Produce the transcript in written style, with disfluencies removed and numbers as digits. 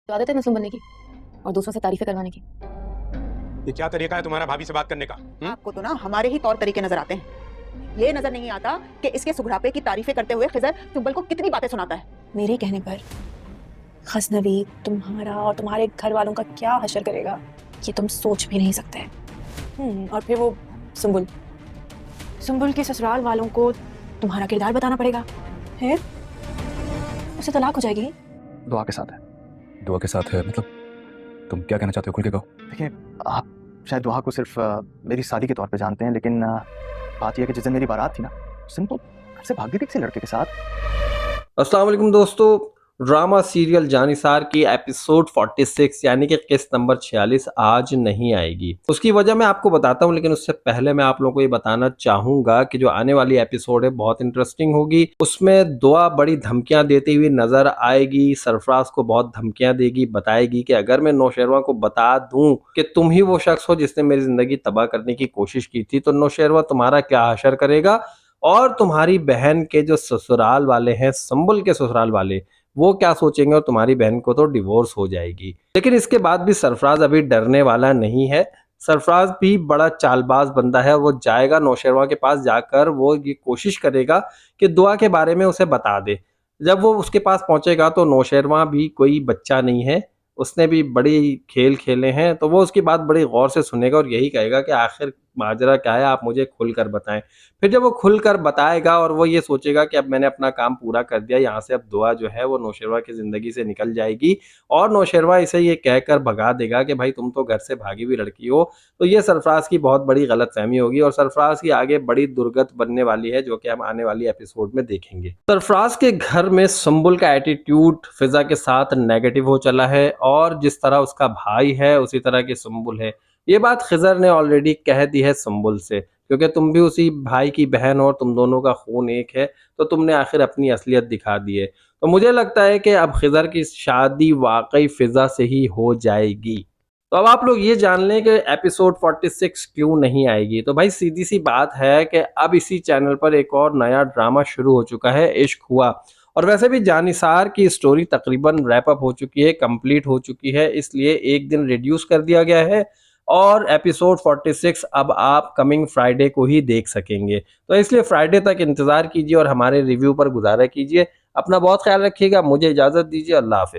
तो आदत है मुस्लिम बनने की और दूसरों से तारीफें करवाने की। ये क्या तरीका है तुम्हारा भाभी से बात करने का? आपको तो ना हमारे ही तौर तरीके नजर आते हैं। ये नजर नहीं आता कि इसके सुघरापे की तारीफें करते हुए खिजर सुंबल को कितनी बातें सुनाता है। मेरे कहने पर गजनवी तुम्हारा और तुम्हारे घर वालों का क्या हशर करेगा ये तुम सोच भी नहीं सकते। और फिर वो सुंबुल के ससुराल वालों को तुम्हारा किरदार बताना पड़ेगा, फिर उसे तलाक हो जाएगी। दुआ के साथ है। दुआ के साथ है मतलब? तुम क्या कहना चाहते हो, खुल के कहो। देखिए, आप शायद दुआ को सिर्फ मेरी शादी के तौर पे जानते हैं, लेकिन बात यह है कि जिस दिन मेरी बारात थी ना, सिंपल घर से भाग गई थी किसी लड़के के साथ। अस्सलाम वालेकुम दोस्तों, ड्रामा सीरियल जानिसार की एपिसोड 46 यानी कि किस्त नंबर 46 आज नहीं आएगी। उसकी वजह मैं आपको बताता हूं, लेकिन उससे पहले मैं आप लोगों को ये बताना चाहूंगा कि जो आने वाली एपिसोड है बहुत इंटरेस्टिंग होगी। उसमें दुआ बड़ी धमकियां देती हुई नजर आएगी, सरफराज को बहुत धमकियां देगी, बताएगी कि अगर मैं नौशेरवा को बता दूं कि तुम ही वो शख्स हो जिसने मेरी जिंदगी तबाह करने की कोशिश की थी, तो नौशेरवा तुम्हारा क्या हशर करेगा और तुम्हारी बहन के जो ससुराल वाले हैं, संबुल के ससुराल वाले, वो क्या सोचेंगे और तुम्हारी बहन को तो डिवोर्स हो जाएगी। लेकिन इसके बाद भी सरफराज अभी डरने वाला नहीं है। सरफराज भी बड़ा चालबाज बंदा है। वो जाएगा नौशेरवा के पास, जाकर वो ये कोशिश करेगा कि दुआ के बारे में उसे बता दे। जब वो उसके पास पहुंचेगा तो नौशेरवा भी कोई बच्चा नहीं है, उसने भी बड़ी खेल खेले हैं, तो वो उसकी बात बड़ी गौर से सुनेगा और यही कहेगा कि आखिर माजरा क्या है, आप मुझे खुलकर बताएं। फिर जब वो खुलकर बताएगा और वो ये सोचेगा कि अब मैंने अपना काम पूरा कर दिया, यहाँ से अब दुआ जो है वो नौशेरवा की ज़िंदगी से निकल जाएगी और नौशेरवा इसे ये कहकर भगा देगा कि भाई तुम तो घर से भागी हुई लड़की हो। तो ये सरफराज की बहुत बड़ी गलतफहमी होगी और सरफराज की आगे बड़ी दुर्गत बनने वाली है, जो कि हम आने वाली एपिसोड में देखेंगे। सरफराज के घर में संबुल का एटीट्यूड फिजा के साथ नेगेटिव हो चला है और जिस तरह उसका भाई है उसी तरह की संबुल है। ये बात खिजर ने ऑलरेडी कह दी है संबुल से, क्योंकि तुम भी उसी भाई की बहन हो और तुम दोनों का खून एक है, तो तुमने आखिर अपनी असलियत दिखा दी है। तो मुझे लगता है कि अब खिजर की शादी वाकई फिजा से ही हो जाएगी। तो अब आप लोग ये जान लें कि एपिसोड 46 क्यों नहीं आएगी। तो भाई सीधी सी बात है कि अब इसी चैनल पर एक और नया ड्रामा शुरू हो चुका है, इश्क हुआ। और वैसे भी जानिसार की स्टोरी तकरीबन रैप अप हो चुकी है, कंप्लीट हो चुकी है, इसलिए एक दिन रिड्यूस कर दिया गया है और एपिसोड 46 अब आप कमिंग फ्राइडे को ही देख सकेंगे। तो इसलिए फ्राइडे तक इंतजार कीजिए और हमारे रिव्यू पर गुजारा कीजिए। अपना बहुत ख्याल रखिएगा, मुझे इजाज़त दीजिए, अल्लाह हाफिज़।